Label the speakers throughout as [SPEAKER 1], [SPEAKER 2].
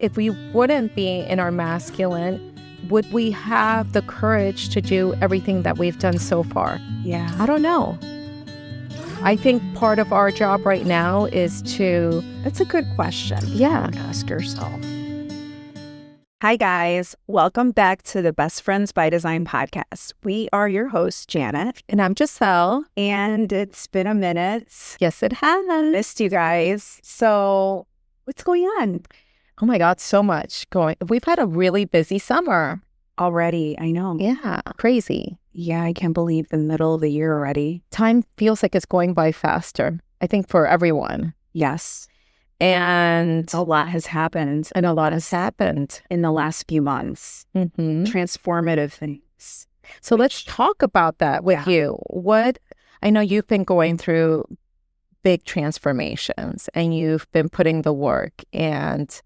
[SPEAKER 1] if we wouldn't be in our masculine, would we have the courage to do everything that we've done so far?
[SPEAKER 2] Yeah.
[SPEAKER 1] I don't know. I think part of our job right now is to...
[SPEAKER 2] That's a good question.
[SPEAKER 1] Yeah.
[SPEAKER 2] Ask yourself. Hi, guys. Welcome back to the Best Friends by Design podcast. We are your hosts, Janet.
[SPEAKER 1] And I'm Giselle.
[SPEAKER 2] And it's been a minute.
[SPEAKER 1] Yes, it has.
[SPEAKER 2] Missed you guys. So what's going on?
[SPEAKER 1] Oh my God, so much going. We've had a really busy summer.
[SPEAKER 2] Already, I know.
[SPEAKER 1] Yeah, crazy.
[SPEAKER 2] Yeah, I can't believe the middle of the year already.
[SPEAKER 1] Time feels like it's going by faster, I think, for everyone.
[SPEAKER 2] Yes.
[SPEAKER 1] And
[SPEAKER 2] a lot has happened.
[SPEAKER 1] And a lot has happened
[SPEAKER 2] in the last few months.
[SPEAKER 1] Mm-hmm.
[SPEAKER 2] Transformative things.
[SPEAKER 1] So let's talk about that with you. I know you've been going through big transformations and you've been putting the work, and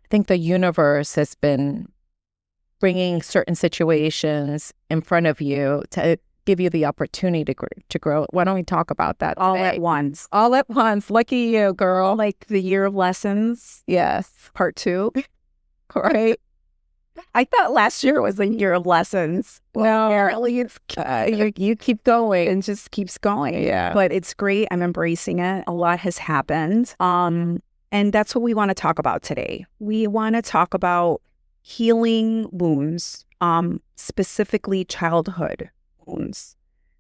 [SPEAKER 1] I think the universe has been bringing certain situations in front of you to give you the opportunity to grow. Why don't we talk about that
[SPEAKER 2] all
[SPEAKER 1] today?
[SPEAKER 2] At once?
[SPEAKER 1] All at once. Lucky you, girl.
[SPEAKER 2] Like the year of lessons.
[SPEAKER 1] Yes.
[SPEAKER 2] Part 2. Right? I thought last year was the year of lessons.
[SPEAKER 1] Well,
[SPEAKER 2] apparently it's
[SPEAKER 1] you keep going.
[SPEAKER 2] It just keeps going.
[SPEAKER 1] Yeah.
[SPEAKER 2] But it's great. I'm embracing it. A lot has happened. And that's what we want to talk about today. We want to talk about healing wounds, specifically childhood wounds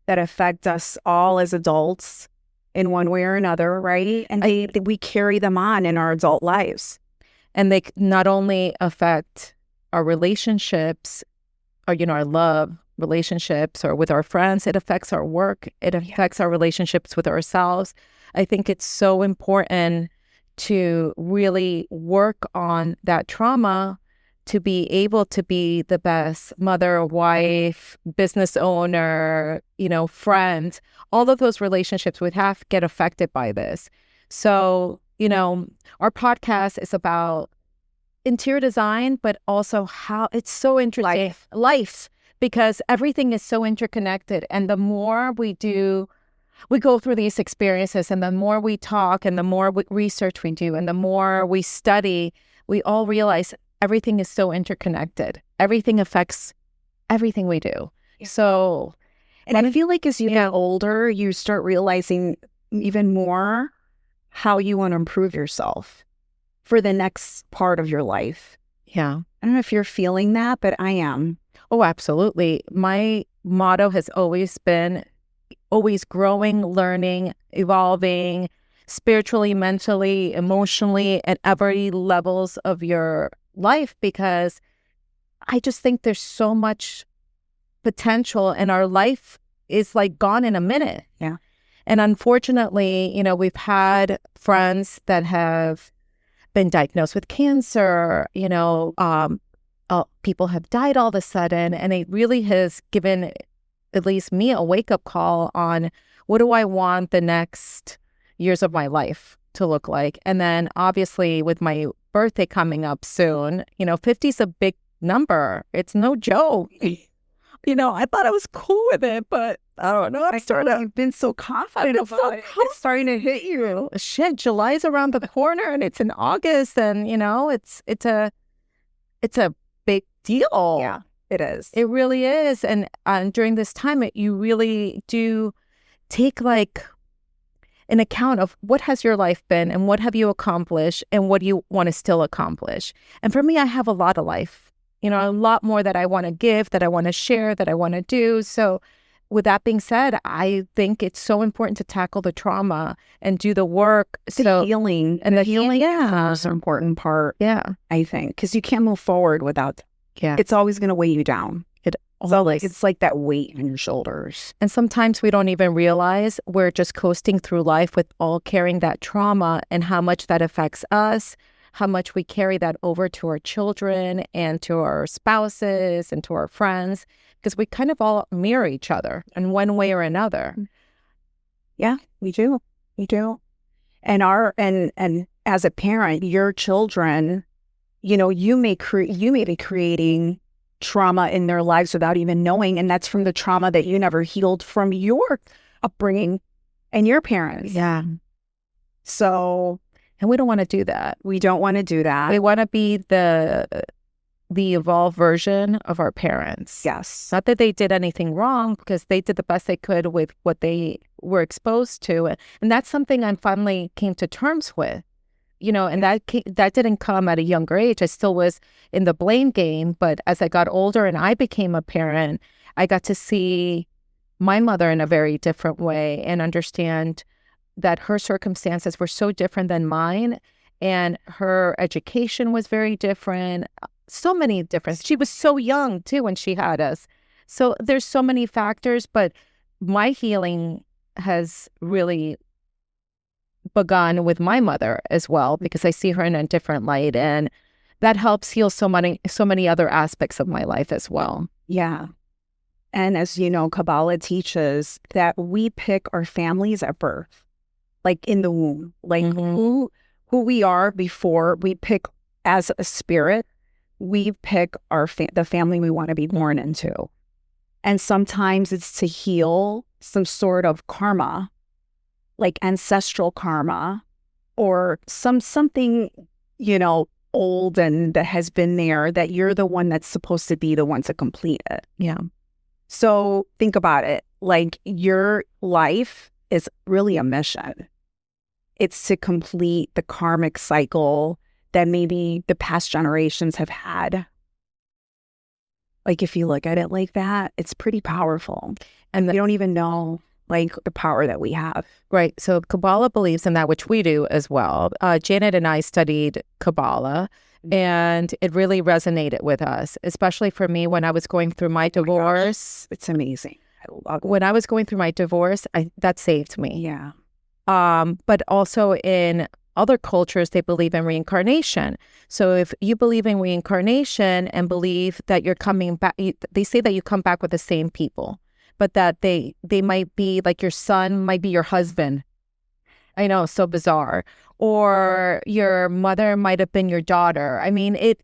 [SPEAKER 2] that affect us all as adults in one way or another, right? And we carry them on in our adult lives.
[SPEAKER 1] And they not only affect our relationships, or, our love relationships, or with our friends, it affects our work. It affects our relationships with ourselves. I think it's so important to really work on that trauma to be able to be the best mother, wife, business owner, friend. All of those relationships would have to get affected by this. So, our podcast is about interior design, but also how it's so interesting. Life, because everything is so interconnected. And the more we go through these experiences, and the more we talk, and the more research we do, and the more we study, we all realize everything is so interconnected. Everything affects everything we do.
[SPEAKER 2] Yeah.
[SPEAKER 1] So,
[SPEAKER 2] and I feel like as you get older, you start realizing even more how you want to improve yourself for the next part of your life.
[SPEAKER 1] Yeah.
[SPEAKER 2] I don't know if you're feeling that, but I am.
[SPEAKER 1] Oh, absolutely. My motto has always been always growing, learning, evolving, spiritually, mentally, emotionally, at every levels of your life, because I just think there's so much potential, and our life is like gone in a minute.
[SPEAKER 2] Yeah.
[SPEAKER 1] And unfortunately, we've had friends that have been diagnosed with cancer, people have died all of a sudden, and it really has given at least me a wake-up call on what do I want the next years of my life to look like. And then obviously with my birthday coming up soon, 50 is a big number. It's no joke. I thought I was cool with it, but I don't know.
[SPEAKER 2] I've been so confident about it. It's starting to hit you.
[SPEAKER 1] Shit, July's around the corner, and it's in August, and it's a big deal.
[SPEAKER 2] Yeah, it is.
[SPEAKER 1] It really is. And during this time, you really do take an account of what has your life been, and what have you accomplished, and what do you want to still accomplish. And for me, I have a lot of life, a lot more that I want to give, that I want to share, that I want to do. So with that being said, I think it's so important to tackle the trauma and do the work.
[SPEAKER 2] The healing.
[SPEAKER 1] And the healing,
[SPEAKER 2] is an important part, I think, because you can't move forward without it's always going to weigh you down. It's like that weight on your shoulders.
[SPEAKER 1] And sometimes we don't even realize we're just coasting through life with all carrying that trauma, and how much that affects us, how much we carry that over to our children and to our spouses and to our friends, because we kind of all mirror each other in one way or another.
[SPEAKER 2] Yeah, we do. We do. And and as a parent, your children, you may be creating trauma in their lives without even knowing, and that's from the trauma that you never healed from your upbringing and your parents.
[SPEAKER 1] Yeah.
[SPEAKER 2] So
[SPEAKER 1] And we don't want to do that.
[SPEAKER 2] We don't want to do
[SPEAKER 1] We
[SPEAKER 2] that.
[SPEAKER 1] want to be the evolved version of our parents.
[SPEAKER 2] Yes.
[SPEAKER 1] Not that they did anything wrong, because they did the best they could with what they were exposed to. And that's something I finally came to terms with, and that didn't come at a younger age. I still was in the blame game. But as I got older and I became a parent, I got to see my mother in a very different way and understand that her circumstances were so different than mine, and her education was very different. So many differences. She was so young too when she had us. So there's so many factors, but my healing has really begun with my mother as well, because I see her in a different light, and that helps heal so many other aspects of my life as well.
[SPEAKER 2] Yeah. And as you know, Kabbalah teaches that we pick our families at birth, like in the womb, like who we are before we pick as a spirit. We pick the family we want to be born into. And sometimes it's to heal some sort of karma, like ancestral karma, or something, old and that has been there, that you're the one that's supposed to be the one to complete it.
[SPEAKER 1] Yeah.
[SPEAKER 2] So think about it. Like, your life is really a mission. It's to complete the karmic cycle that maybe the past generations have had. Like, if you look at it like that, it's pretty powerful. And we don't even know, like, the power that we have.
[SPEAKER 1] Right. So Kabbalah believes in that, which we do as well. Janet and I studied Kabbalah, and it really resonated with us, especially for me when I was going through my divorce.
[SPEAKER 2] It's amazing. I love it.
[SPEAKER 1] When I was going through my divorce, that saved me.
[SPEAKER 2] Yeah.
[SPEAKER 1] But also in other cultures, they believe in reincarnation. So if you believe in reincarnation and believe that you're coming back, they say that you come back with the same people, but that they might be like, your son might be your husband. I know, so bizarre. Or your mother might have been your daughter. I mean, it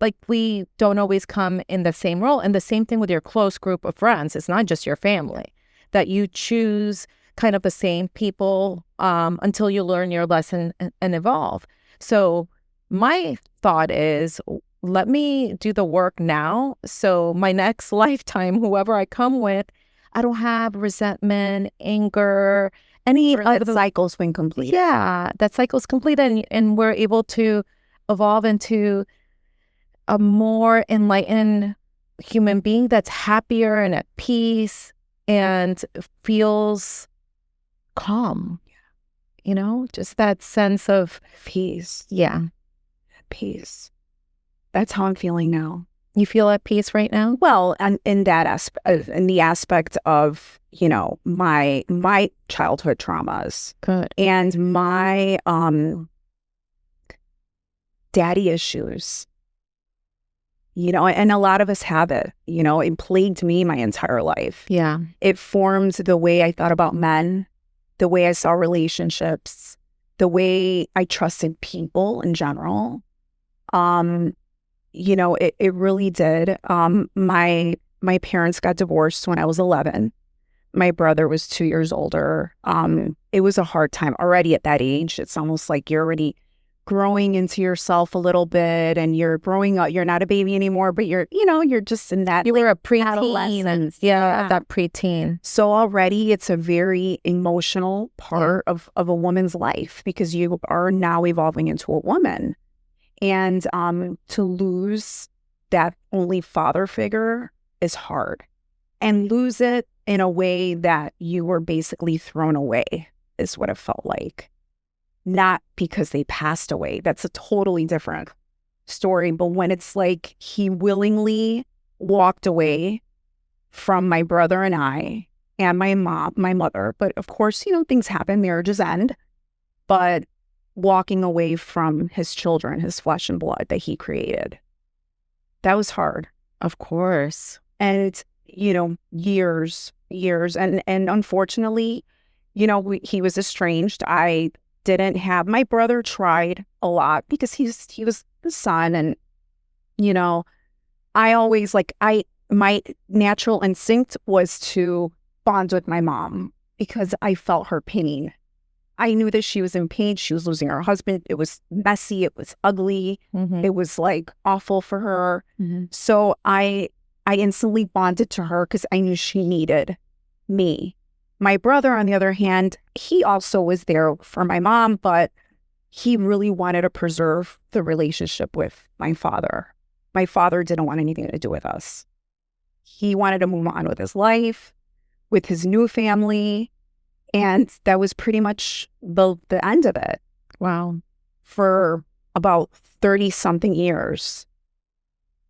[SPEAKER 1] like, we don't always come in the same role. And the same thing with your close group of friends. It's not just your family, that you choose kind of the same people until you learn your lesson and evolve. So my thought is, let me do the work now. So my next lifetime, whoever I come with, I don't have resentment, anger, any
[SPEAKER 2] That cycle's been completed.
[SPEAKER 1] Yeah, that cycle's completed, and we're able to evolve into a more enlightened human being that's happier and at peace and feels calm. Just that sense of
[SPEAKER 2] Peace.
[SPEAKER 1] yeah.
[SPEAKER 2] Peace. That's how I'm feeling now.
[SPEAKER 1] You feel at peace right now?
[SPEAKER 2] Well, and in that aspect, in the aspect of, my childhood traumas.
[SPEAKER 1] Good.
[SPEAKER 2] And my daddy issues, and a lot of us have it. It plagued me my entire life.
[SPEAKER 1] Yeah.
[SPEAKER 2] It formed the way I thought about men, the way I saw relationships, the way I trusted people in general. It really did. My parents got divorced when I was 11. My brother was 2 years older. It was a hard time already at that age. It's almost like you're already growing into yourself a little bit, and you're growing up. You're not a baby anymore, but you're just in that.
[SPEAKER 1] You were a preteen.
[SPEAKER 2] Adolescence.
[SPEAKER 1] Yeah, that preteen.
[SPEAKER 2] So already it's a very emotional part of a woman's life, because you are now evolving into a woman. And to lose that only father figure is hard. And lose it in a way that you were basically thrown away is what it felt like. Not because they passed away. That's a totally different story. But when it's like he willingly walked away from my brother and I and my mom, my mother. But of course, things happen, marriages end. But walking away from his children, his flesh and blood that he created, that was hard.
[SPEAKER 1] Of course.
[SPEAKER 2] And it's, years. And unfortunately, he was estranged. I didn't have, my brother tried a lot because he was the son. And, I always my natural instinct was to bond with my mom because I felt her pain. I knew that she was in pain. She was losing her husband. It was messy. It was ugly. It was like awful for her. So I instantly bonded to her because I knew she needed me. My brother, on the other hand, he also was there for my mom, but he really wanted to preserve the relationship with my father. My father didn't want anything to do with us. He wanted to move on with his life, with his new family, and that was pretty much the end of it.
[SPEAKER 1] Wow.
[SPEAKER 2] For about 30 something years.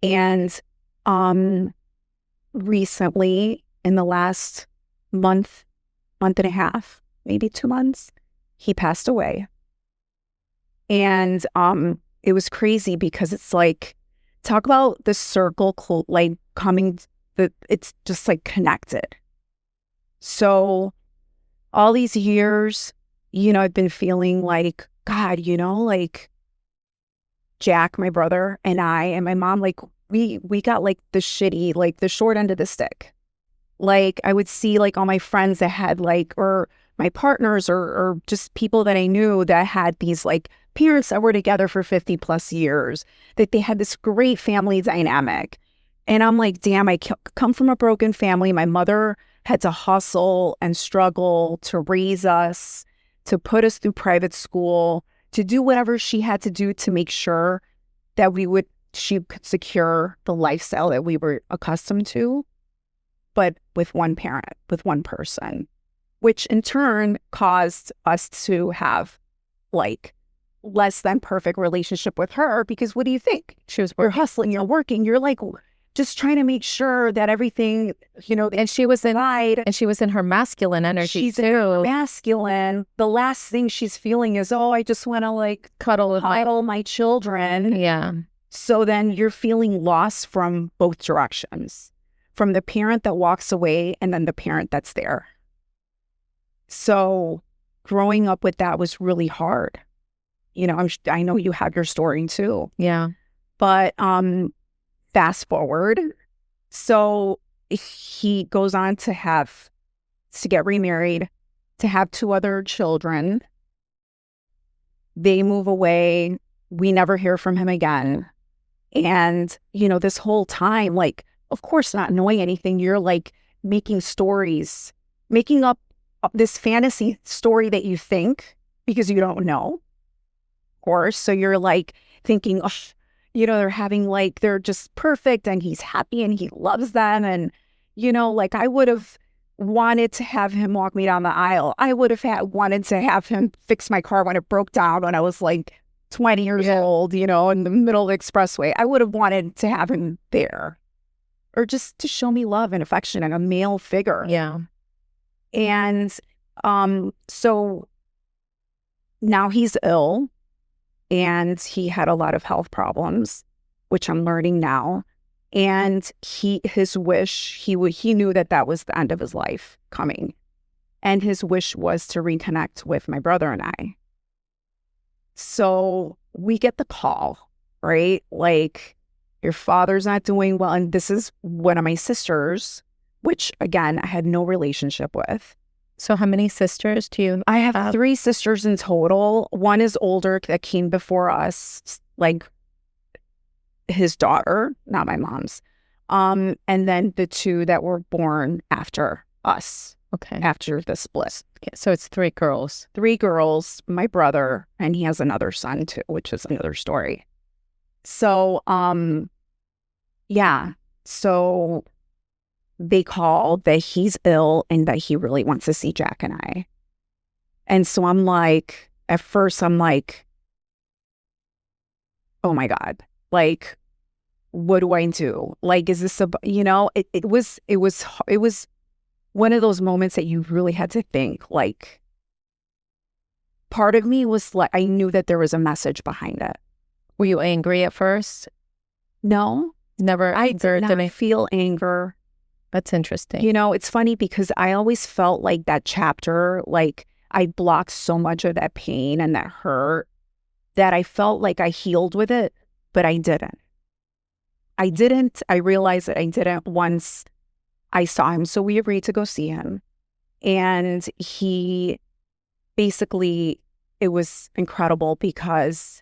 [SPEAKER 2] And recently, in the last month and a half, maybe 2 months, he passed away. And it was crazy because it's like, talk about the circle like coming, it's just like connected. So all these years, I've been feeling like, God, like Jack, my brother, and I and my mom, like we got like the shitty, like the short end of the stick. Like I would see like all my friends that had like, or my partners or just people that I knew that had these like parents that were together for 50 plus years, that they had this great family dynamic. And I'm like, damn, I come from a broken family. My mother had to hustle and struggle to raise us, to put us through private school, to do whatever she had to do to make sure that she could secure the lifestyle that we were accustomed to, but with one parent, with one person, which in turn caused us to have like less than perfect relationship with her. Because what do you think? You're hustling, you're working, you're like just trying to make sure that everything,
[SPEAKER 1] and she was in her masculine energy
[SPEAKER 2] she's
[SPEAKER 1] too.
[SPEAKER 2] Masculine. The last thing she's feeling is, oh, I just want to like cuddle my children.
[SPEAKER 1] Yeah.
[SPEAKER 2] So then you're feeling lost from both directions, from the parent that walks away and then the parent that's there. So growing up with that was really hard. I know you have your story too.
[SPEAKER 1] Yeah.
[SPEAKER 2] But fast forward. So he goes on to get remarried, to have 2 other children. They move away. We never hear from him again. And, this whole time, like, of course, not knowing anything, you're like making stories, making up this fantasy story that you think because you don't know, of course. So you're like thinking, oh, they're just perfect and he's happy and he loves them. And, like I would have wanted to have him walk me down the aisle. I would have wanted to have him fix my car when it broke down when I was like 20 years old, in the middle of the expressway. I would have wanted to have him there, or just to show me love and affection and a male figure.
[SPEAKER 1] Yeah.
[SPEAKER 2] And so now he's ill and he had a lot of health problems, which I'm learning now. And his wish, he knew that was the end of his life coming. And his wish was to reconnect with my brother and I. So we get the call, right? Like, your father's not doing well. And this is one of my sisters, which again, I had no relationship with.
[SPEAKER 1] So how many sisters do you?
[SPEAKER 2] I have 3 sisters in total. One is older, that came before us, like his daughter, not my mom's. And then the 2 that were born after us.
[SPEAKER 1] Okay.
[SPEAKER 2] After the split.
[SPEAKER 1] Okay, so it's 3 girls.
[SPEAKER 2] 3 girls, my brother, and he has another son too, which is another story. So, yeah. So they call that he's ill and that he really wants to see Jack and I. And so I'm like, at first I'm like, oh my God, like, what do I do? Like, is this it was one of those moments that you really had to think, like, part of me was like, I knew that there was a message behind it.
[SPEAKER 1] Were you angry at first?
[SPEAKER 2] No.
[SPEAKER 1] Never.
[SPEAKER 2] I did not feel anger.
[SPEAKER 1] That's interesting.
[SPEAKER 2] It's funny because I always felt like that chapter, like I blocked so much of that pain and that hurt that I felt like I healed with it, but I didn't. I realized that I didn't once I saw him. So we agreed to go see him. And he basically, it was incredible because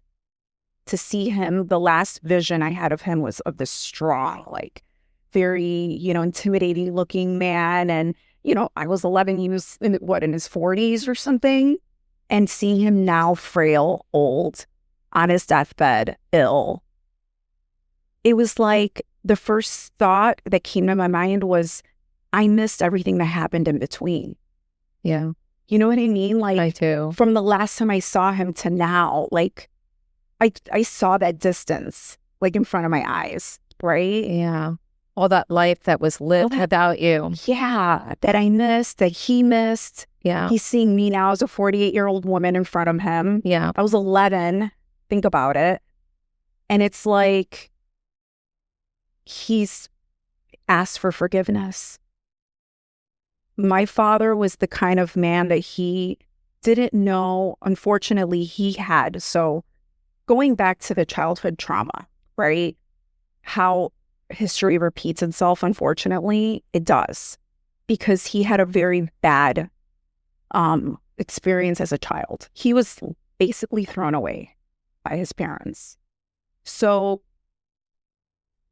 [SPEAKER 2] to see him, the last vision I had of him was of this strong, like very, intimidating looking man. And, I was 11, he was in his 40s or something. And seeing him now frail, old, on his deathbed, ill, it was like the first thought that came to my mind was, I missed everything that happened in between.
[SPEAKER 1] Yeah.
[SPEAKER 2] You know what I mean? Like,
[SPEAKER 1] I do.
[SPEAKER 2] from the last time I saw him to now, like, I saw that distance, like, in front of my eyes, right?
[SPEAKER 1] Yeah. All that life that was lived without you.
[SPEAKER 2] Yeah, that I missed, that he missed.
[SPEAKER 1] Yeah.
[SPEAKER 2] He's seeing me now as a 48-year-old woman in front of him.
[SPEAKER 1] Yeah.
[SPEAKER 2] I was 11. Think about it. And it's like he's asked for forgiveness. My father was the kind of man that he didn't know, unfortunately, he had. So going back to the childhood trauma, right? How history repeats itself, unfortunately, it does. Because he had a very bad experience as a child. He was basically thrown away by his parents. So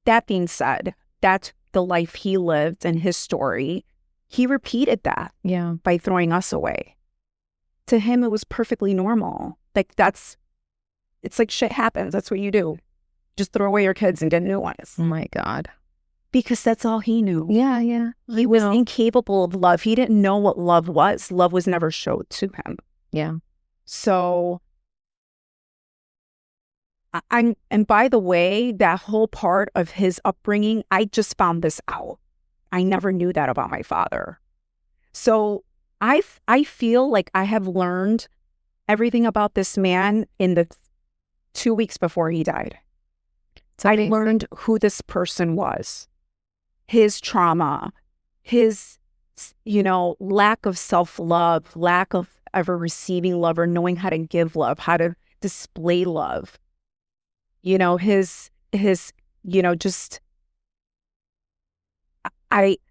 [SPEAKER 2] that being said, that's the life he lived and his story. He repeated that by throwing us away. To him, it was perfectly normal. Like, it's like shit happens. That's what you do. Just throw away your kids and get new ones.
[SPEAKER 1] Oh my God.
[SPEAKER 2] Because that's all he knew.
[SPEAKER 1] Yeah, yeah.
[SPEAKER 2] He was incapable of love. He didn't know what love was. Love was never showed to him.
[SPEAKER 1] Yeah.
[SPEAKER 2] So, and by the way, that whole part of his upbringing, I just found this out. I never knew that about my father. So I feel like I have learned everything about this man in the 2 weeks before he died. I learned who this person was, his trauma, his, lack of self-love, lack of ever receiving love or knowing how to give love, how to display love. His, just,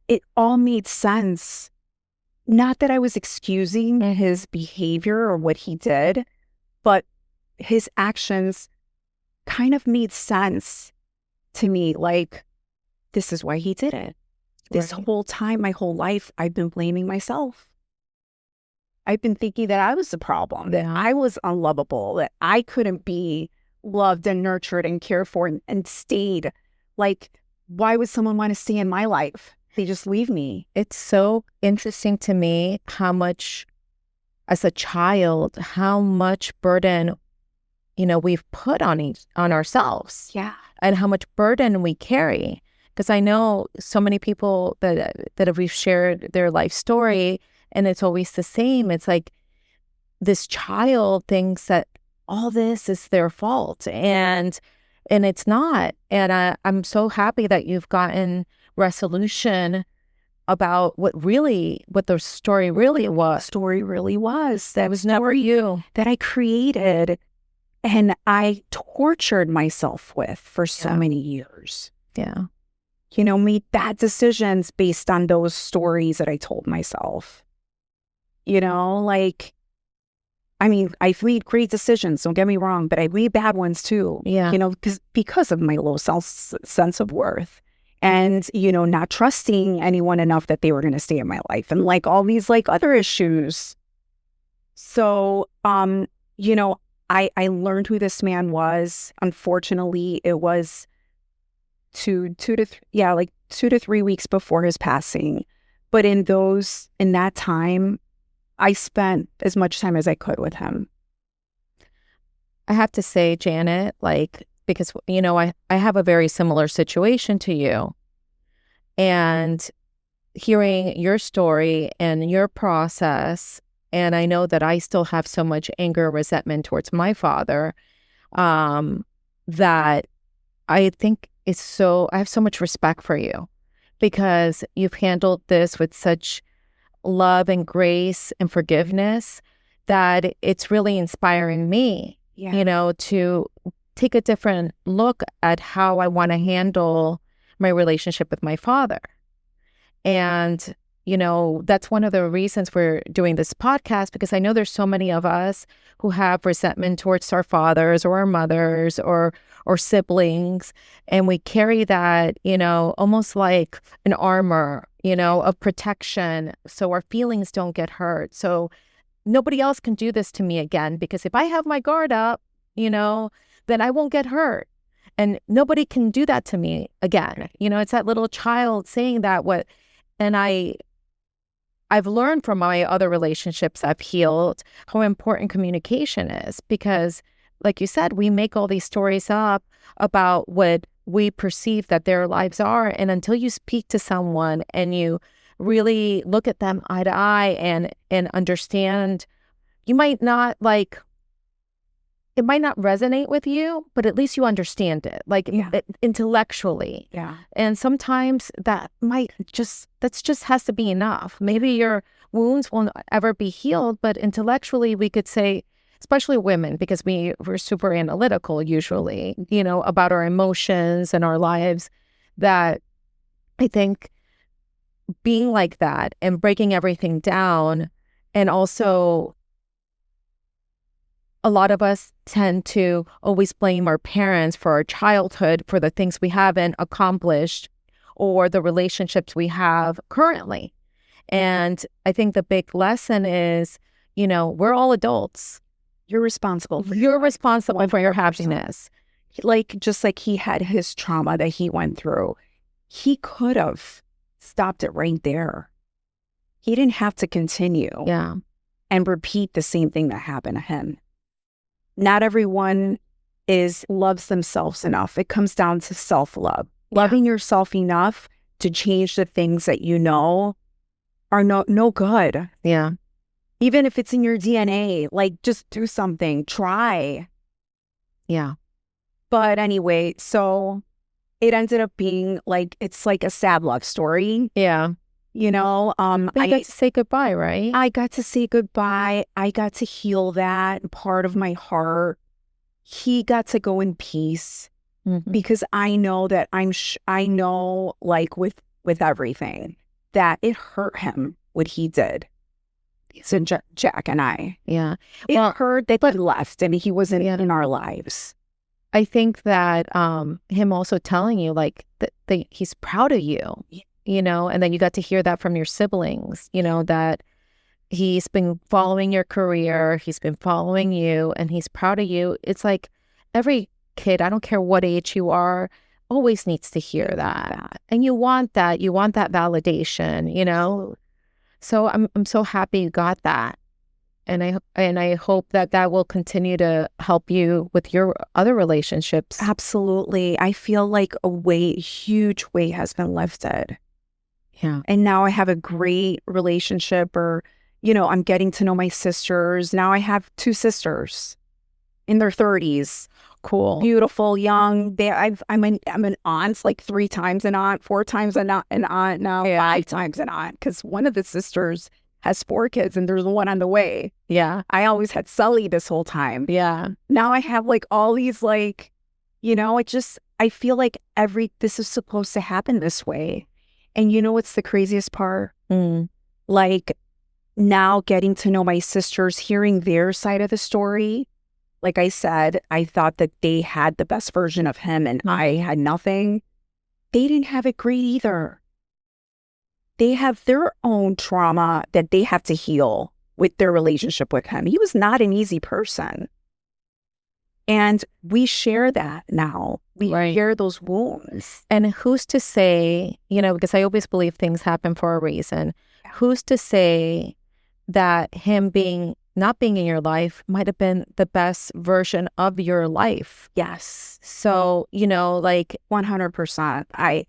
[SPEAKER 2] it all made sense. Not that I was excusing his behavior or what he did, but his actions kind of made sense to me. Like, this is why he did it. This whole time, my whole life, I've been blaming myself. I've been thinking that I was the problem, that I was unlovable, that I couldn't be loved and nurtured and cared for and stayed. Like, why would someone want to stay in my life? They just leave me.
[SPEAKER 1] It's so interesting to me how much, as a child, how much burden, we've put on ourselves.
[SPEAKER 2] Yeah.
[SPEAKER 1] And how much burden we carry. Because I know so many people that we've shared their life story, and it's always the same. It's like this child thinks that all this is their fault, and it's not. And I'm so happy that you've gotten resolution about what the story really was. That was never you.
[SPEAKER 2] That I created and I tortured myself with for so many years.
[SPEAKER 1] Yeah.
[SPEAKER 2] Made bad decisions based on those stories that I told myself. Like, I mean, I've made great decisions, don't get me wrong, but I made bad ones too.
[SPEAKER 1] Yeah.
[SPEAKER 2] Because of my low sense of worth and, not trusting anyone enough that they were going to stay in my life and like all these like other issues. So, I learned who this man was. Unfortunately, it was 2 to 3 weeks before his passing. But in that time, I spent as much time as I could with him.
[SPEAKER 1] I have to say, Janet, like, because, I have a very similar situation to you. And hearing your story and your process, and I know that I still have so much anger, resentment towards my father, that I think I have so much respect for you because you've handled this with such love and grace and forgiveness that it's really inspiring me, to take a different look at how I want to handle my relationship with my father. And that's one of the reasons we're doing this podcast, because I know there's so many of us who have resentment towards our fathers or our mothers or siblings, and we carry that, almost like an armor, of protection, so our feelings don't get hurt. So nobody else can do this to me again, because if I have my guard up, then I won't get hurt. And nobody can do that to me again. It's that little child saying that. And I've learned from my other relationships I've healed how important communication is, because like you said, we make all these stories up about what we perceive that their lives are. And until you speak to someone and you really look at them eye to eye and understand, you might not it might not resonate with you, but at least you understand it, intellectually.
[SPEAKER 2] Yeah.
[SPEAKER 1] And sometimes that just has to be enough. Maybe your wounds won't ever be healed, but intellectually we could say, especially women, because we're super analytical usually, about our emotions and our lives, that I think being like that and breaking everything down, and also a lot of us tend to always blame our parents for our childhood, for the things we haven't accomplished or the relationships we have currently. And I think the big lesson is, we're all adults.
[SPEAKER 2] You're responsible for
[SPEAKER 1] You're responsible for your happiness.
[SPEAKER 2] Just like he had his trauma that he went through, he could have stopped it right there. He didn't have to continue and repeat the same thing that happened to him. Not everyone loves themselves enough. It comes down to self-love. Loving yourself enough to change the things that are no good.
[SPEAKER 1] Yeah.
[SPEAKER 2] Even if it's in your DNA, just do something, try.
[SPEAKER 1] Yeah.
[SPEAKER 2] But anyway, so it ended up being it's like a sad love story.
[SPEAKER 1] Yeah.
[SPEAKER 2] I
[SPEAKER 1] got to say goodbye, right?
[SPEAKER 2] I got to say goodbye. I got to heal that part of my heart. He got to go in peace, because I know that I know with everything that it hurt him what he did. So Jack and I.
[SPEAKER 1] Yeah.
[SPEAKER 2] It hurt that he left and he wasn't in our lives.
[SPEAKER 1] I think that him also telling you that he's proud of you. And then you got to hear that from your siblings, that he's been following your career, he's been following you, and he's proud of you. It's like every kid, I don't care what age you are, always needs to hear that. And you want that validation, So I'm so happy you got that. And I hope that will continue to help you with your other relationships.
[SPEAKER 2] Absolutely. I feel like a huge weight has been lifted.
[SPEAKER 1] Yeah.
[SPEAKER 2] And now I have a great relationship, or, I'm getting to know my sisters. Now I have 2 sisters in their 30s.
[SPEAKER 1] Cool.
[SPEAKER 2] Beautiful, young. I'm an aunt, 3 times an aunt, 4 times an aunt now, 5 times an aunt, because one of the sisters has 4 kids and there's one on the way.
[SPEAKER 1] Yeah.
[SPEAKER 2] I always had Sully this whole time.
[SPEAKER 1] Yeah.
[SPEAKER 2] Now I have all these I feel like this is supposed to happen this way. And what's the craziest part? Now getting to know my sisters, hearing their side of the story. Like I said, I thought that they had the best version of him and I had nothing. They didn't have it great either. They have their own trauma that they have to heal with their relationship with him. He was not an easy person. And we share that now. We share those wounds.
[SPEAKER 1] And who's to say, because I always believe things happen for a reason. Who's to say that him not being in your life might have been the best version of your life?
[SPEAKER 2] Yes.
[SPEAKER 1] So,
[SPEAKER 2] 100%.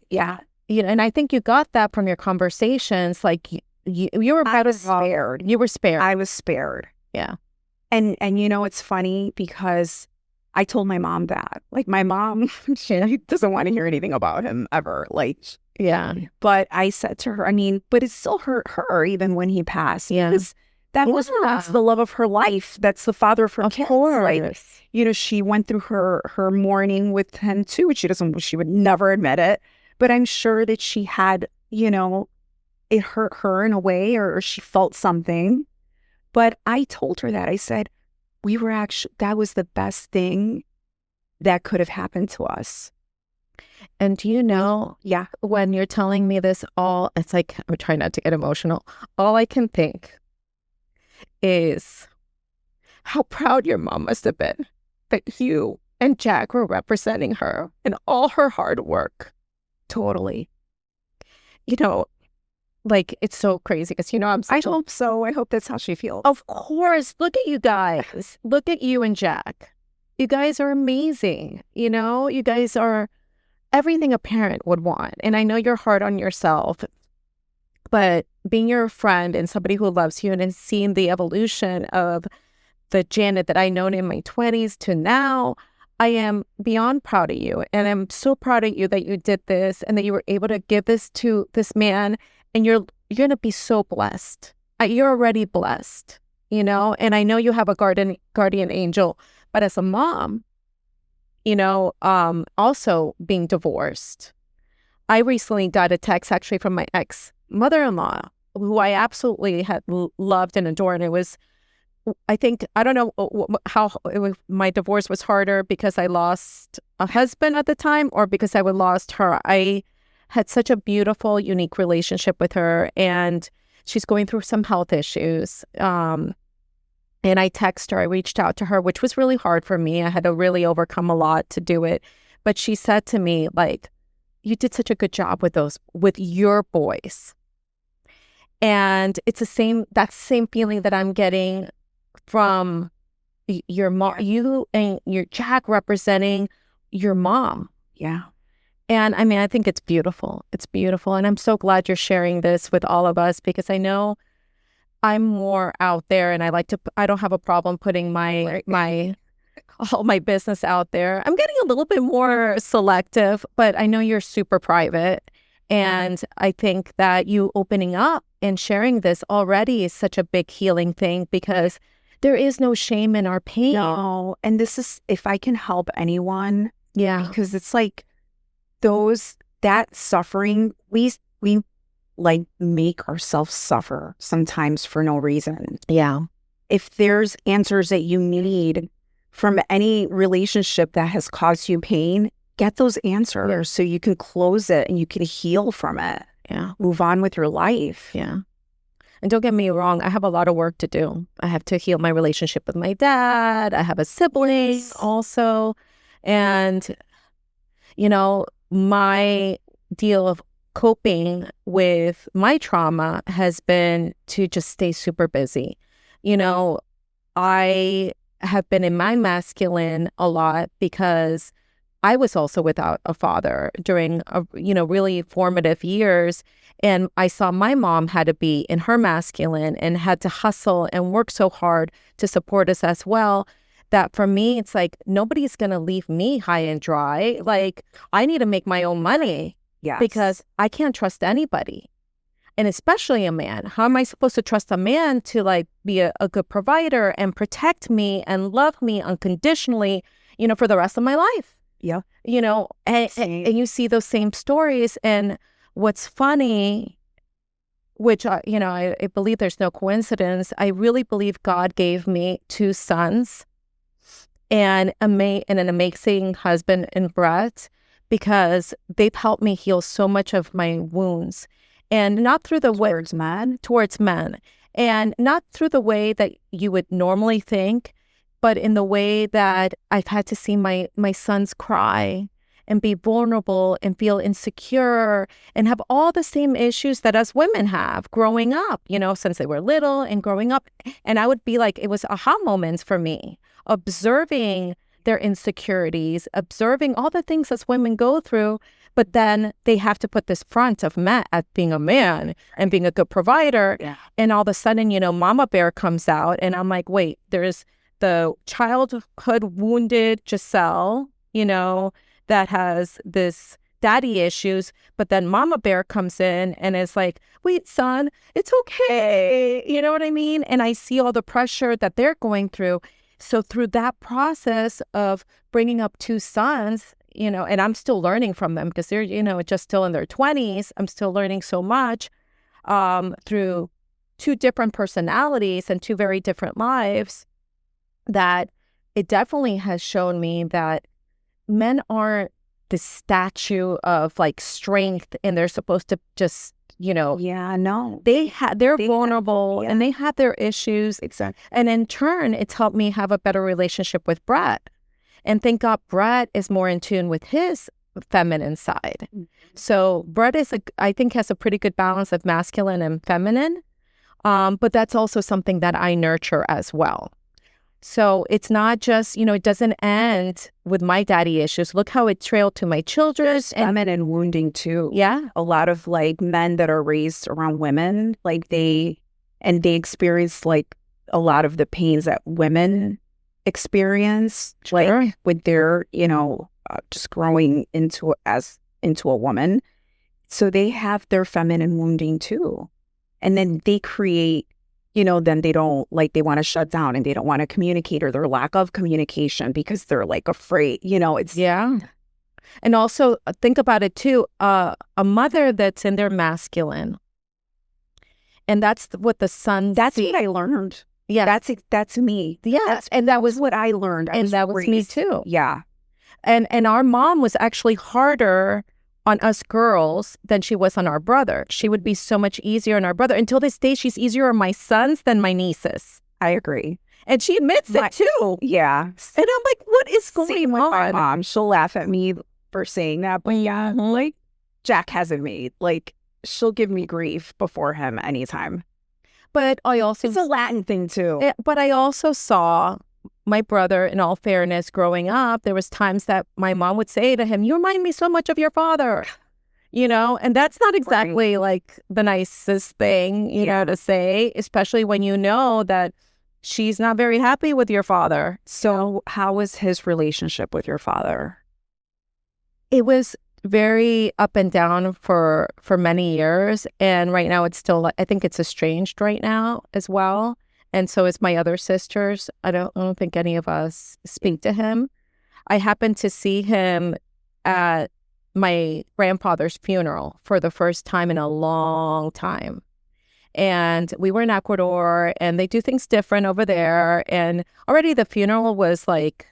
[SPEAKER 1] And I think you got that from your conversations. You were
[SPEAKER 2] spared.
[SPEAKER 1] You were spared.
[SPEAKER 2] I was spared.
[SPEAKER 1] Yeah.
[SPEAKER 2] And it's funny because I told my mom that. My mom, she doesn't want to hear anything about him ever.
[SPEAKER 1] Yeah.
[SPEAKER 2] But I said to her, but it still hurt her even when he passed.
[SPEAKER 1] Yeah.
[SPEAKER 2] That's the love of her life. That's the father of her kids.
[SPEAKER 1] Of course.
[SPEAKER 2] She went through her mourning with him too. She would never admit it. But I'm sure that she had, it hurt her in a way, or she felt something. But I told her that. I said, that was the best thing that could have happened to us.
[SPEAKER 1] And do you know,
[SPEAKER 2] Yeah.
[SPEAKER 1] when you're telling me this, it's like, I'm trying not to get emotional. All I can think is how proud your mom must have been that you and Jack were representing her in all her hard work.
[SPEAKER 2] Totally.
[SPEAKER 1] You know, like, it's so crazy because,
[SPEAKER 2] I hope so. I hope that's how she feels.
[SPEAKER 1] of course, look at you guys. Look at you and Jack. You guys are amazing. You guys are everything a parent would want. And I know you're hard on yourself, but being your friend and somebody who loves you and seeing the evolution of the Janet that I known in my 20s to now, I am beyond proud of you. And I'm so proud of you that you did this and that you were able to give this to this man. And you're going to be so blessed. You're already blessed, and I know you have a guardian angel, but as a mom, also being divorced. I recently got a text actually from my ex-mother-in-law, who I absolutely had loved and adored. It was, I think, I don't know how my divorce was harder because I lost a husband at the time or because I lost her. I had such a beautiful, unique relationship with her, and she's going through some health issues. And I texted her, I reached out to her, which was really hard for me. I had to really overcome a lot to do it. But she said to me, like, you did such a good job with your boys. And it's that's the same feeling that I'm getting from your mom, you and your Jack representing your mom.
[SPEAKER 2] Yeah.
[SPEAKER 1] And I mean, I think it's beautiful. It's beautiful. And I'm so glad you're sharing this with all of us because I know I'm more out there and I don't have a problem putting all my business out there. I'm getting a little bit more selective, but I know you're super private. And I think that you opening up and sharing this already is such a big healing thing because there is no shame in our pain.
[SPEAKER 2] No. And this is, if I can help anyone,
[SPEAKER 1] Yeah.
[SPEAKER 2] because it's like that suffering, we like make ourselves suffer sometimes for no reason.
[SPEAKER 1] Yeah.
[SPEAKER 2] If there's answers that you need from any relationship that has caused you pain, get those answers so you can close it and you can heal from it.
[SPEAKER 1] Yeah.
[SPEAKER 2] Move on with your life.
[SPEAKER 1] Yeah. And don't get me wrong, I have a lot of work to do. I have to heal my relationship with my dad. I have a sibling also. And, my deal of coping with my trauma has been to just stay super busy. I have been in my masculine a lot because I was also without a father during really formative years. And I saw my mom had to be in her masculine and had to hustle and work so hard to support us as well. That for me, it's like, nobody's going to leave me high and dry. Like, I need to make my own money because I can't trust anybody. And especially a man. How am I supposed to trust a man to like be a good provider and protect me and love me unconditionally, for the rest of my life?
[SPEAKER 2] Yeah.
[SPEAKER 1] And you see those same stories. And what's funny, which, I believe there's no coincidence. I really believe God gave me 2 sons and an amazing husband in Brett because they've helped me heal so much of my wounds. And not through the way towards men, and not through the way that you would normally think, but in the way that I've had to see my sons cry and be vulnerable and feel insecure and have all the same issues that us women have growing up, since they were little and growing up. And I would be like, it was aha moments for me, observing their insecurities, observing all the things us women go through. But then they have to put this front of at being a man and being a good provider.
[SPEAKER 2] Yeah.
[SPEAKER 1] And all of a sudden, Mama Bear comes out. And I'm like, wait, there's the childhood wounded Giselle, that has this daddy issues. But then Mama Bear comes in and is like, wait, son, it's okay. You know what I mean? And I see all the pressure that they're going through. So through that process of bringing up 2 sons, and I'm still learning from them because they're, just still in their 20s. I'm still learning so much. through two different personalities and two very different lives, that it definitely has shown me that men aren't the statue of like strength and they're supposed to just,
[SPEAKER 2] Yeah, no.
[SPEAKER 1] they're vulnerable
[SPEAKER 2] yeah.
[SPEAKER 1] and they have their issues.
[SPEAKER 2] Exactly.
[SPEAKER 1] And in turn, it's helped me have a better relationship with Brett. And thank God Brett is more in tune with his feminine side. So Brett I think has a pretty good balance of masculine and feminine. But that's also something that I nurture as well. So it's not just, it doesn't end with my daddy issues. Look how it trailed to my children's. And
[SPEAKER 2] feminine wounding too.
[SPEAKER 1] yeah,
[SPEAKER 2] A lot of like men that are raised around women, like they experience like a lot of the pains that women experience, like
[SPEAKER 1] sure.
[SPEAKER 2] with their, just growing into a woman. So they have their feminine wounding too. And then they create, then they don't like, they want to shut down and they don't want to communicate, or their lack of communication because they're like afraid, it's
[SPEAKER 1] Yeah. And also think about it too, a mother that's in their masculine. And that's what the son
[SPEAKER 2] That's
[SPEAKER 1] sees.
[SPEAKER 2] what I learned.
[SPEAKER 1] Yeah.
[SPEAKER 2] That's me.
[SPEAKER 1] Yes. And that was
[SPEAKER 2] what I learned.
[SPEAKER 1] and that was me too.
[SPEAKER 2] Yeah.
[SPEAKER 1] And our mom was actually harder on us girls than she was on our brother. She would be so much easier on our brother. Until this day, she's easier on my sons than my nieces.
[SPEAKER 2] I agree.
[SPEAKER 1] And she admits it too.
[SPEAKER 2] Yeah.
[SPEAKER 1] And I'm like, what is going
[SPEAKER 2] With my
[SPEAKER 1] on?
[SPEAKER 2] mom, she'll laugh at me for saying that. But yeah, like Jack hasn't made. Like she'll give me grief before him anytime.
[SPEAKER 1] But I also
[SPEAKER 2] It's a Latin thing too.
[SPEAKER 1] But I also saw my brother, in all fairness, growing up, there was times that my mom would say to him, "You remind me so much of your father," and that's not exactly like the nicest thing, to say, especially when you know that she's not very happy with your father.
[SPEAKER 2] So how was his relationship with your father?
[SPEAKER 1] It was very up and down for many years, and right now it's still, I think it's estranged right now as well. And so is my other sisters. I don't think any of us speak to him. I happened to see him at my grandfather's funeral for the first time in a long time. And we were in Ecuador, and they do things different over there. And already the funeral was like,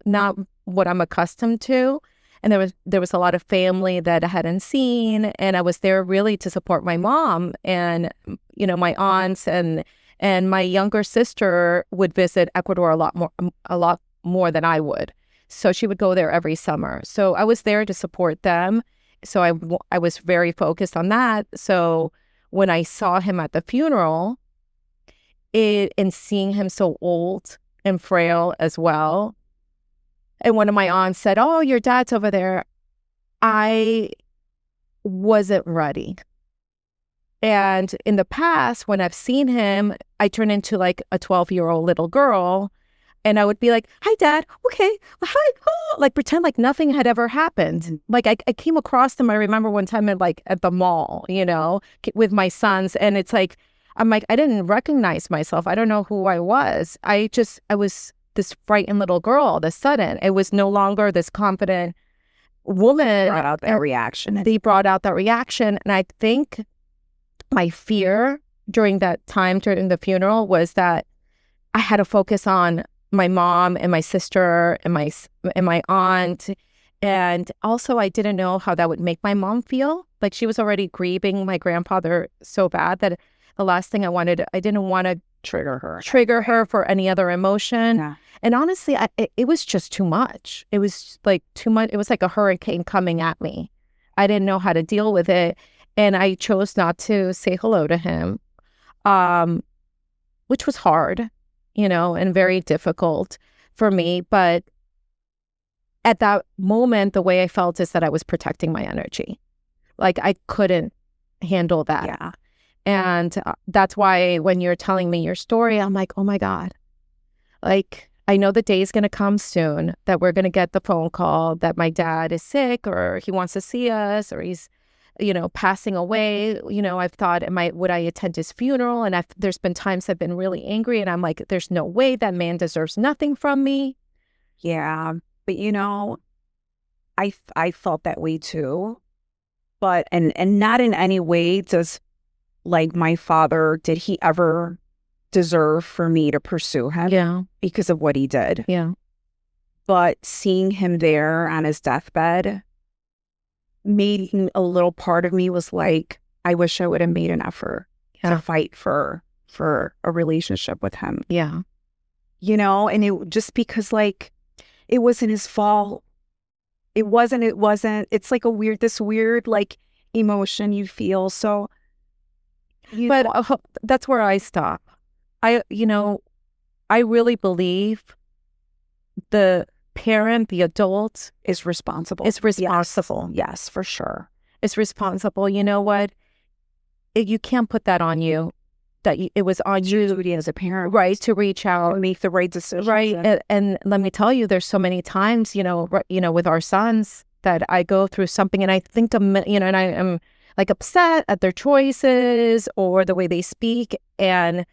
[SPEAKER 1] not what I'm accustomed to. And there was a lot of family that I hadn't seen, and I was there really to support my mom and my aunts and my younger sister would visit Ecuador a lot more than I would. So she would go there every summer. So I was there to support them. So I was very focused on that. So when I saw him at the funeral, and seeing him so old and frail as well, and one of my aunts said, "Oh, your dad's over there," I wasn't ready. And in the past, when I've seen him, I turn into like a 12-year-old little girl, and I would be like, "Hi, Dad. Okay. Hi." Oh, like pretend like nothing had ever happened. Like I came across him. I remember one time at the mall, with my sons. And it's like, I'm like, I didn't recognize myself. I don't know who I was. I was this frightened little girl all of a sudden. It was no longer this confident woman.
[SPEAKER 2] Brought out that reaction.
[SPEAKER 1] They brought out that reaction. And I think my fear during that time, during the funeral, was that I had to focus on my mom and my sister and my aunt. And also I didn't know how that would make my mom feel. Like she was already grieving my grandfather so bad that the last thing I didn't want to trigger her for any other emotion.
[SPEAKER 2] Yeah.
[SPEAKER 1] And honestly, it was just too much. It was like too much. It was like a hurricane coming at me. I didn't know how to deal with it. And I chose not to say hello to him, which was hard, and very difficult for me. But at that moment, the way I felt is that I was protecting my energy. Like I couldn't handle that.
[SPEAKER 2] Yeah.
[SPEAKER 1] And that's why when you're telling me your story, I'm like, oh my God, like I know the day is going to come soon that we're going to get the phone call that my dad is sick or he wants to see us or he's, passing away. I've thought, would I attend his funeral? And there's been times I've been really angry and I'm like, there's no way that man deserves nothing from me.
[SPEAKER 2] Yeah. But I felt that way too. But and not in any way does like my father, did he ever deserve for me to pursue him?
[SPEAKER 1] Yeah.
[SPEAKER 2] Because of what he did.
[SPEAKER 1] Yeah.
[SPEAKER 2] But seeing him there on his deathbed made a little part of me was like, I wish I would have made an effort to fight for a relationship with him.
[SPEAKER 1] Yeah.
[SPEAKER 2] You know, and it just because like it wasn't his fault. It wasn't, it's like this weird like emotion you feel. So
[SPEAKER 1] but that's where I stop. I really believe the parent, the adult
[SPEAKER 2] is responsible. Yes, for sure.
[SPEAKER 1] Is responsible. You know what? You can't put that on you. It was on you,
[SPEAKER 2] duty as a parent,
[SPEAKER 1] right, to reach out,
[SPEAKER 2] make the right decision,
[SPEAKER 1] right. And let me tell you, there's so many times, with our sons that I go through something, and I think, and I am like upset at their choices or the way they speak, and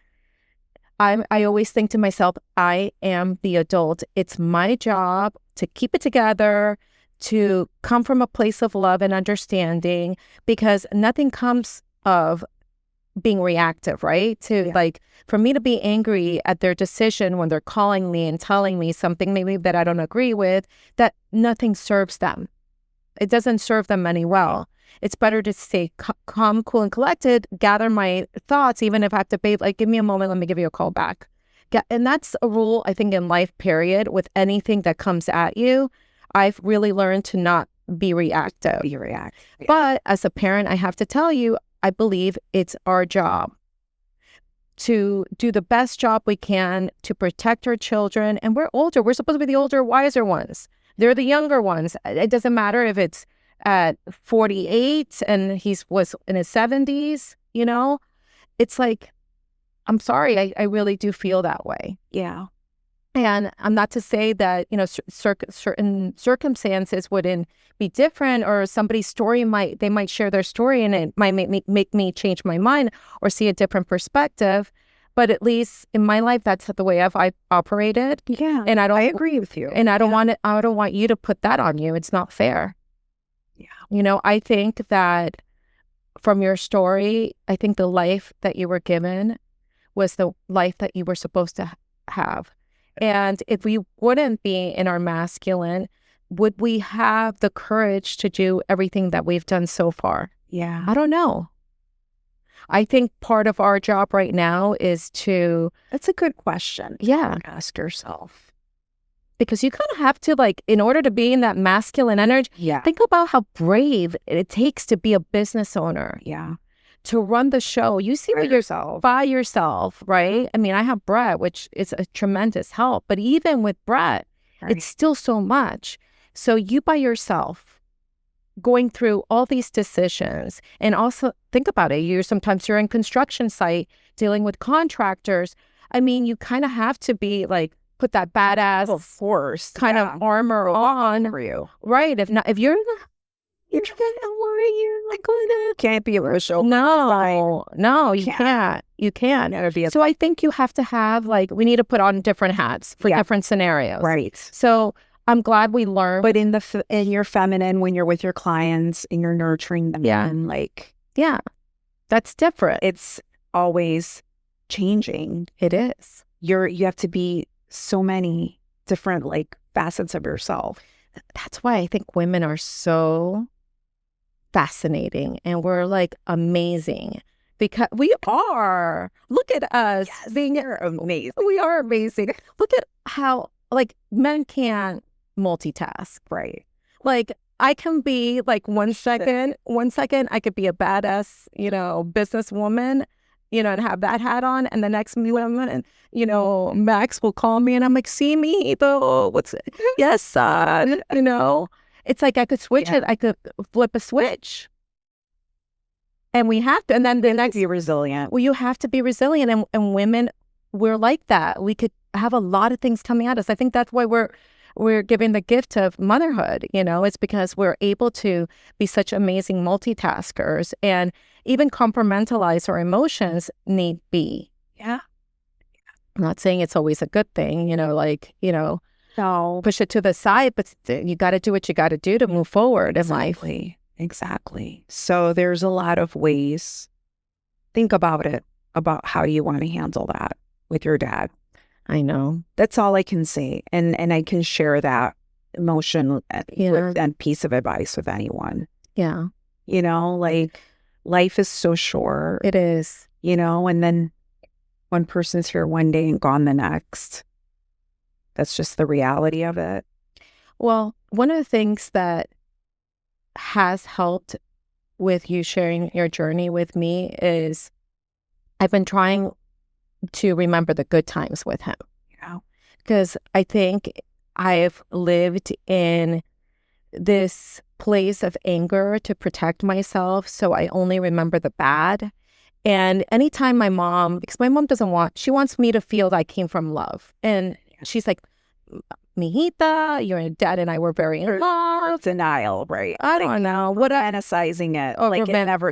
[SPEAKER 1] I always think to myself, I am the adult. It's my job to keep it together, to come from a place of love and understanding, because nothing comes of being reactive, right? Like, for me to be angry at their decision when they're calling me and telling me something maybe that I don't agree with, that nothing serves them. It doesn't serve them any well. It's better to stay calm, cool, and collected, gather my thoughts, even if I have to be like, give me a moment, let me give you a call back. Yeah, and that's a rule, I think, in life, period, with anything that comes at you. I've really learned to not be reactive.
[SPEAKER 2] Yeah.
[SPEAKER 1] But as a parent, I have to tell you, I believe it's our job to do the best job we can to protect our children. And we're older. We're supposed to be the older, wiser ones. They're the younger ones. It doesn't matter if it's at 48 and he was in his 70s, It's like, I'm sorry, I really do feel that way.
[SPEAKER 2] Yeah.
[SPEAKER 1] And I'm not to say that, certain circumstances wouldn't be different, or somebody's story they might share their story and it might make me change my mind or see a different perspective. But at least in my life, that's the way I've operated.
[SPEAKER 2] Yeah.
[SPEAKER 1] And
[SPEAKER 2] I agree with you.
[SPEAKER 1] And I don't want you to put that on you. It's not fair.
[SPEAKER 2] Yeah.
[SPEAKER 1] I think that from your story, I think the life that you were given was the life that you were supposed to have. And if we wouldn't be in our masculine, would we have the courage to do everything that we've done so far?
[SPEAKER 2] Yeah.
[SPEAKER 1] I don't know. I think part of our job right now is to...
[SPEAKER 2] That's a good question.
[SPEAKER 1] Yeah.
[SPEAKER 2] Ask yourself.
[SPEAKER 1] Because you kind of have to, like, in order to be in that masculine energy, think about how brave it takes to be a business owner.
[SPEAKER 2] Yeah.
[SPEAKER 1] To run the show. You see what yourself by yourself, right? I mean, I have Brett, which is a tremendous help, but even with Brett, it's still so much. So you by yourself, going through all these decisions, and also think about it. Sometimes you're in construction site dealing with contractors. I mean, you kind of have to be like, put that badass,
[SPEAKER 2] of course,
[SPEAKER 1] kind of armor on
[SPEAKER 2] for you,
[SPEAKER 1] right? If you're
[SPEAKER 2] can't be a show.
[SPEAKER 1] No, you can't. You can't. So I think you have to have, like, we need to put on different hats for different scenarios.
[SPEAKER 2] Right.
[SPEAKER 1] So I'm glad we learned.
[SPEAKER 2] But in your feminine, when you're with your clients and you're nurturing them, and
[SPEAKER 1] that's different.
[SPEAKER 2] It's always changing.
[SPEAKER 1] It is.
[SPEAKER 2] You have to be so many different like facets of yourself.
[SPEAKER 1] That's why I think women are so fascinating and we're like amazing, because we are. Look at us being amazing. We are amazing. Look at how, like, men can't multitask, right? Like, I can be like one second I could be a badass, businesswoman, and have that hat on, and the next moment, Max will call me and I'm like, see me though, what's it? Yes, son, It's like I could switch it. I could flip a switch. And we have to. And then the next...
[SPEAKER 2] Be resilient.
[SPEAKER 1] Well, you have to be resilient. And women, we're like that. We could have a lot of things coming at us. I think that's why we're giving the gift of motherhood. It's because we're able to be such amazing multitaskers and even compartmentalize our emotions need be.
[SPEAKER 2] Yeah.
[SPEAKER 1] I'm not saying it's always a good thing,
[SPEAKER 2] No.
[SPEAKER 1] push it to the side, but you got to do what you got to do to move forward in life.
[SPEAKER 2] Exactly. So there's a lot of ways Think about it, about how you want to handle that with your dad.
[SPEAKER 1] I know.
[SPEAKER 2] That's all I can say. And I can share that emotion
[SPEAKER 1] Yeah.
[SPEAKER 2] and piece of advice with anyone.
[SPEAKER 1] Yeah.
[SPEAKER 2] Like life is so short,
[SPEAKER 1] It is.
[SPEAKER 2] and then one person's here one day and gone the next. That's just the reality of it.
[SPEAKER 1] Well, one of the things that has helped with you sharing your journey with me is I've been trying to remember the good times with him
[SPEAKER 2] Yeah.
[SPEAKER 1] because I think I've lived in this place of anger to protect myself. So I only remember the bad. And anytime because my mom she wants me to feel that I came from love. And she's like, Mijita, your dad and I were very in love.
[SPEAKER 2] Denial, right?
[SPEAKER 1] I don't know.
[SPEAKER 2] Fantasizing it. Like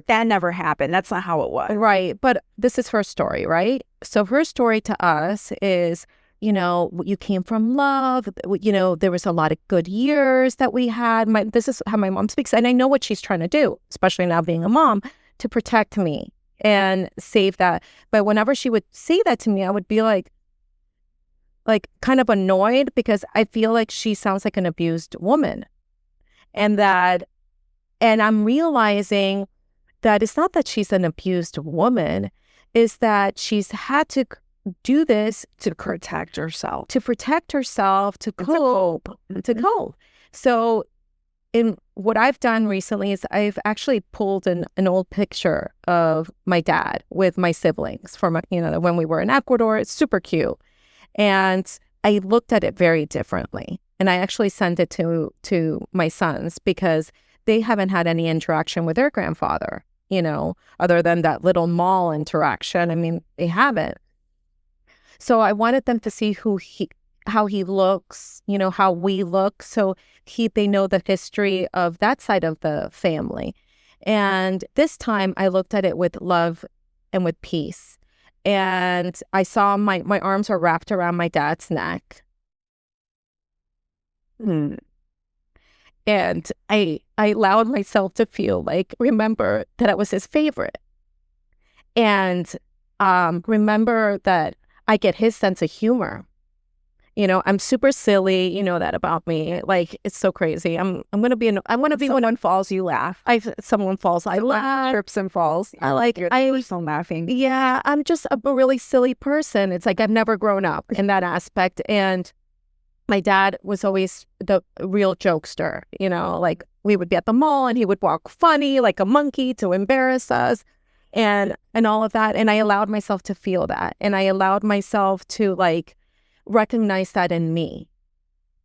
[SPEAKER 2] that never happened. That's not how it was.
[SPEAKER 1] Right. But this is her story, right? So her story to us is, you came from love. There was a lot of good years that we had. This is how my mom speaks. And I know what she's trying to do, especially now being a mom, to protect me and save that. But whenever she would say that to me, I would be like kind of annoyed because I feel like she sounds like an abused woman. And I'm realizing that it's not that she's an abused woman, is that she's had to do this
[SPEAKER 2] to protect herself,
[SPEAKER 1] to cope. So in what I've done recently is I've actually pulled an old picture of my dad with my siblings from, when we were in Ecuador. It's super cute. And I looked at it very differently. And I actually sent it to my sons because they haven't had any interaction with their grandfather, other than that little mall interaction. I mean, they haven't. So I wanted them to see how he looks, how we look. So they know the history of that side of the family. And this time I looked at it with love and with peace. And I saw my arms were wrapped around my dad's neck. And I allowed myself to remember that I was his favorite. And remember that I get his sense of humor. I'm super silly. You know that about me. Like, it's so crazy. I'm gonna be
[SPEAKER 2] someone falls, you laugh.
[SPEAKER 1] Someone falls, I laugh.
[SPEAKER 2] Trips and falls. You're so laughing.
[SPEAKER 1] Yeah, I'm just a really silly person. It's like I've never grown up in that aspect. And my dad was always the real jokester. Like we would be at the mall and he would walk funny like a monkey to embarrass us, and all of that. And I allowed myself to feel that, and I allowed myself to recognize that in me,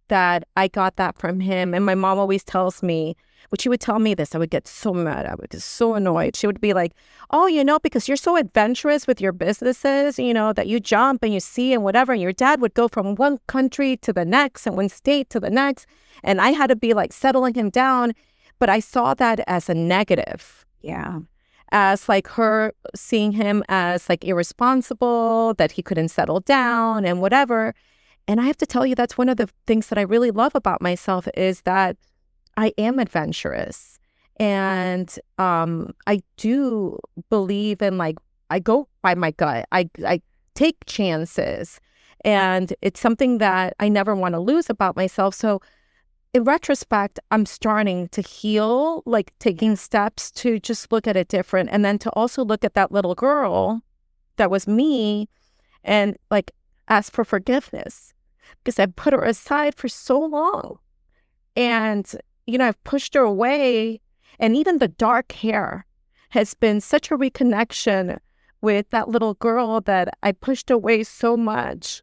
[SPEAKER 1] that I got that from him. And my mom always tells me, when she would tell me this, I would get so mad. I would get so annoyed. She would be like, oh, because you're so adventurous with your businesses, that you jump and you see and whatever. And your dad would go from one country to the next and one state to the next. And I had to be settling him down. But I saw that as a negative.
[SPEAKER 2] Yeah.
[SPEAKER 1] As her seeing him as irresponsible, that he couldn't settle down and whatever. And I have to tell you, that's one of the things that I really love about myself, is that I am adventurous. And I do believe in I go by my gut. I take chances. And it's something that I never want to lose about myself. So in retrospect, I'm starting to heal, taking steps to just look at it different. And then to also look at that little girl that was me and ask for forgiveness, because I put her aside for so long. And, I've pushed her away. And even the dark hair has been such a reconnection with that little girl that I pushed away so much.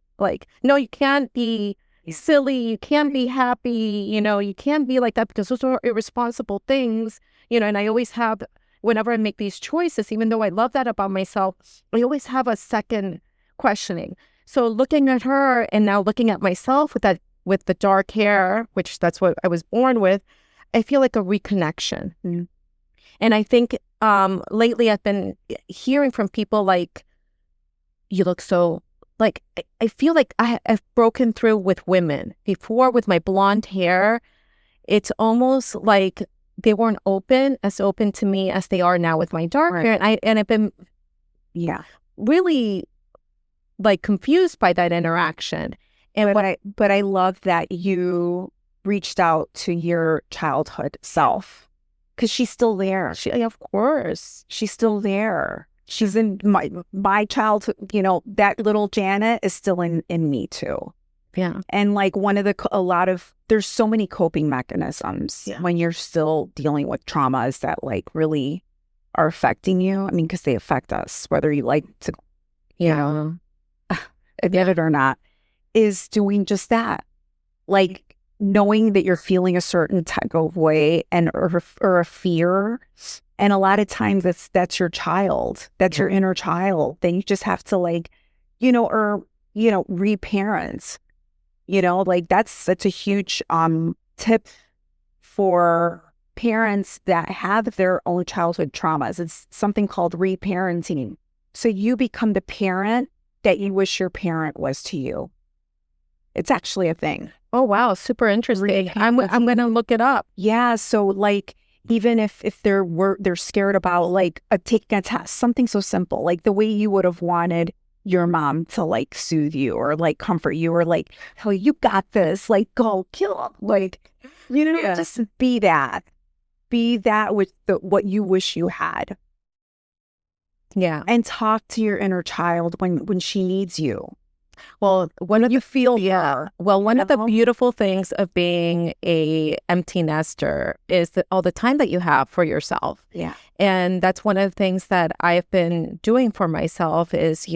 [SPEAKER 1] No, you can't be silly, you can't be happy, you can't be like that, because those are irresponsible things, and I always have, whenever I make these choices, even though I love that about myself, I always have a second questioning. So looking at her and now looking at myself with the dark hair, which that's what I was born with, I feel like a reconnection.
[SPEAKER 2] Mm-hmm.
[SPEAKER 1] And I think lately I've been hearing from people you look so, I feel like I've broken through with women. Before, with my blonde hair, it's almost like they weren't as open to me as they are now with my dark hair. And I've been
[SPEAKER 2] Yeah.
[SPEAKER 1] really like confused by that interaction. And
[SPEAKER 2] But I love that you reached out to your childhood self because she's still there.
[SPEAKER 1] of course,
[SPEAKER 2] She's still there. She's in my childhood, you know, that little Janet is still in me too.
[SPEAKER 1] yeah,
[SPEAKER 2] And like there's so many coping mechanisms when you're still dealing with traumas that like really are affecting you. I mean, because they affect us, whether you like to, you know, admit it or not, is doing just that. Like knowing that you're feeling a certain type of way or a fear. And a lot of times that's your child. That's your inner child. Then you just have to like, reparent. Like that's a huge tip for parents that have their own childhood traumas. It's something called reparenting. So you become the parent that you wish your parent was to you. It's actually a thing.
[SPEAKER 1] Oh, wow. Super interesting. I'm going to look it up.
[SPEAKER 2] Yeah. So like, even if they're scared about like taking a test, something so simple, like the way you would have wanted your mom to like soothe you or like comfort you or like, oh, you got this, like go kill them. Like, just be that with what you wish you had.
[SPEAKER 1] Yeah.
[SPEAKER 2] And talk to your inner child when she needs you.
[SPEAKER 1] Well, one of the
[SPEAKER 2] know?
[SPEAKER 1] beautiful things of being a empty nester is that all the time that you have for yourself.
[SPEAKER 2] Yeah.
[SPEAKER 1] And that's one of the things that I've been doing for myself is,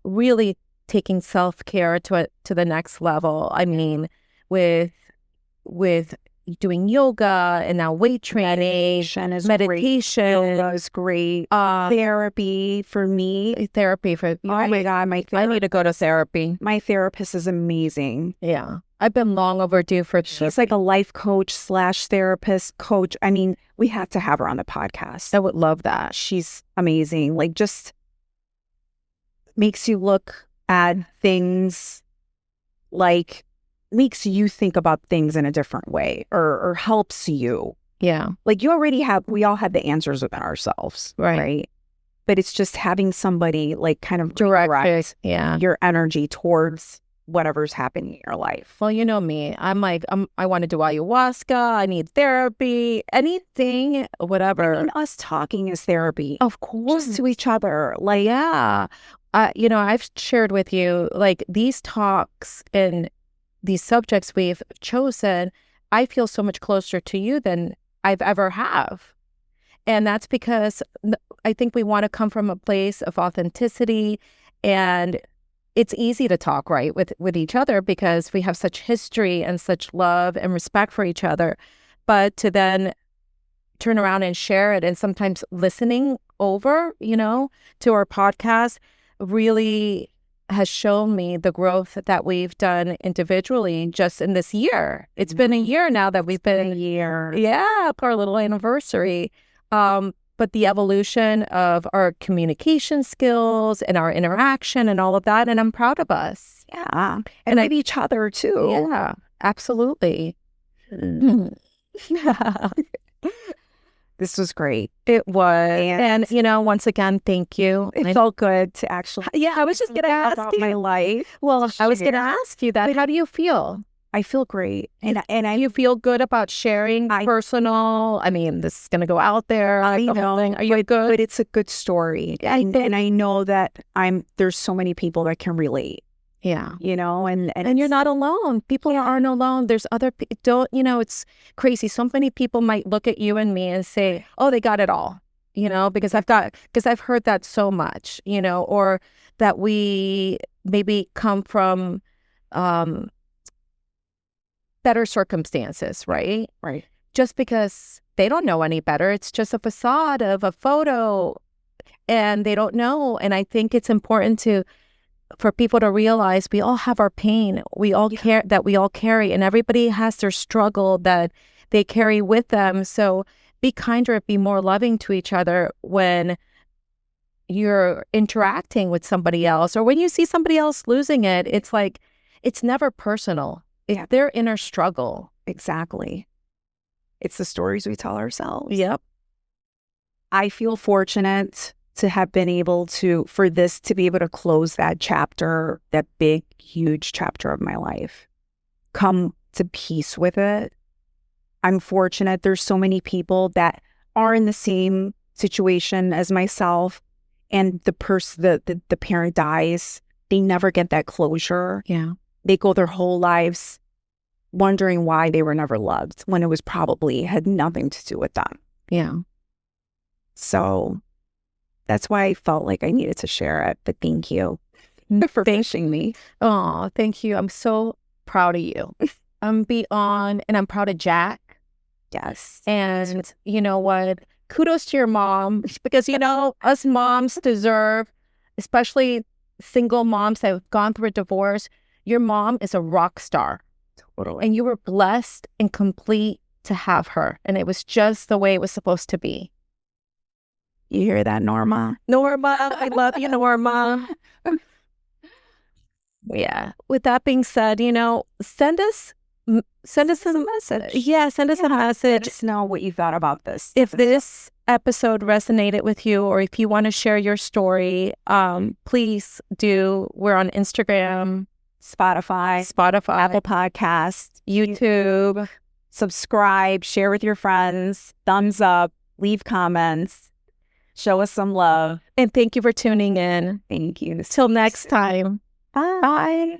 [SPEAKER 1] really taking self-care to the next level. I mean, with doing yoga and now weight training, meditation.
[SPEAKER 2] Yoga is great. Therapy for me.
[SPEAKER 1] Therapy for
[SPEAKER 2] oh my God,
[SPEAKER 1] I need to go to therapy.
[SPEAKER 2] My therapist is amazing.
[SPEAKER 1] Yeah, I've been long overdue for.
[SPEAKER 2] She's like a life coach / therapist coach. I mean, we have to have her on the podcast.
[SPEAKER 1] I would love that.
[SPEAKER 2] She's amazing. Like, just makes you look at things like. Makes you think about things in a different way or helps you.
[SPEAKER 1] Yeah.
[SPEAKER 2] Like we all have the answers within ourselves. Right. But it's just having somebody like kind of direct your energy towards whatever's happening in your life.
[SPEAKER 1] Well, you know me. I'm like, I want to do ayahuasca. I need therapy, anything, whatever.
[SPEAKER 2] And us talking is therapy.
[SPEAKER 1] Of course.
[SPEAKER 2] Just to each other. Like,
[SPEAKER 1] yeah. I've shared with you like these talks and these subjects we've chosen, I feel so much closer to you than I've ever have. And that's because I think we want to come from a place of authenticity, and it's easy to talk right with each other because we have such history and such love and respect for each other. But to then turn around and share it, and sometimes listening over, to our podcast really has shown me the growth that we've done individually just in this year. It's been a year now that we've been our little anniversary. But the evolution of our communication skills and our interaction and all of that, and I'm proud of us.
[SPEAKER 2] Yeah, and with each other too.
[SPEAKER 1] Yeah, absolutely.
[SPEAKER 2] This was great.
[SPEAKER 1] It was. And once again, thank you.
[SPEAKER 2] It felt good to actually.
[SPEAKER 1] Yeah, I was just going to ask
[SPEAKER 2] about my life.
[SPEAKER 1] Well, I was going to ask you that. How do you feel?
[SPEAKER 2] I feel great. And
[SPEAKER 1] you feel good about sharing personal? I mean, this is going to go out there.
[SPEAKER 2] I know.
[SPEAKER 1] Are you good?
[SPEAKER 2] But it's a good story. And I know that there's so many people that can relate.
[SPEAKER 1] Yeah.
[SPEAKER 2] And
[SPEAKER 1] you're not alone. People aren't alone. There's other people, it's crazy. So many people might look at you and me and say, oh, they got it all, because I've heard that so much, or that we maybe come from better circumstances, right?
[SPEAKER 2] Right.
[SPEAKER 1] Just because they don't know any better. It's just a facade of a photo and they don't know. And I think it's important for people to realize we all have our pain. We all we all carry, and everybody has their struggle that they carry with them. So be kinder, be more loving to each other when you're interacting with somebody else, or when you see somebody else losing it. It's like, it's never personal. It's their inner struggle.
[SPEAKER 2] Exactly. It's the stories we tell ourselves.
[SPEAKER 1] Yep.
[SPEAKER 2] I feel fortunate to have been able to, for this to be able to close that chapter, that big, huge chapter of my life, come to peace with it. I'm fortunate. There's so many people that are in the same situation as myself, and the parent dies. They never get that closure.
[SPEAKER 1] Yeah.
[SPEAKER 2] They go their whole lives wondering why they were never loved when it was probably had nothing to do with them.
[SPEAKER 1] Yeah.
[SPEAKER 2] So that's why I felt like I needed to share it. But thank you for pushing me.
[SPEAKER 1] Oh, thank you. I'm so proud of you. I'm beyond, and I'm proud of Jack.
[SPEAKER 2] Yes.
[SPEAKER 1] And you know what? Kudos to your mom, because, you know, us moms deserve, especially single moms that have gone through a divorce. Your mom is a rock star.
[SPEAKER 2] Totally.
[SPEAKER 1] And you were blessed and complete to have her. And it was just the way it was supposed to be.
[SPEAKER 2] You hear that, Norma?
[SPEAKER 1] Norma, I love you, Norma. Yeah. With that being said, you know, send us a
[SPEAKER 2] message.
[SPEAKER 1] Yeah, send us a message.
[SPEAKER 2] Let us know what you thought about this.
[SPEAKER 1] If this episode resonated with you, or if you want to share your story, please do. We're on Instagram,
[SPEAKER 2] Spotify, Apple Podcasts, YouTube. Subscribe, share with your friends, thumbs up, leave comments, show us some love.
[SPEAKER 1] And thank you for tuning in.
[SPEAKER 2] Thank you.
[SPEAKER 1] Till next time.
[SPEAKER 2] Bye.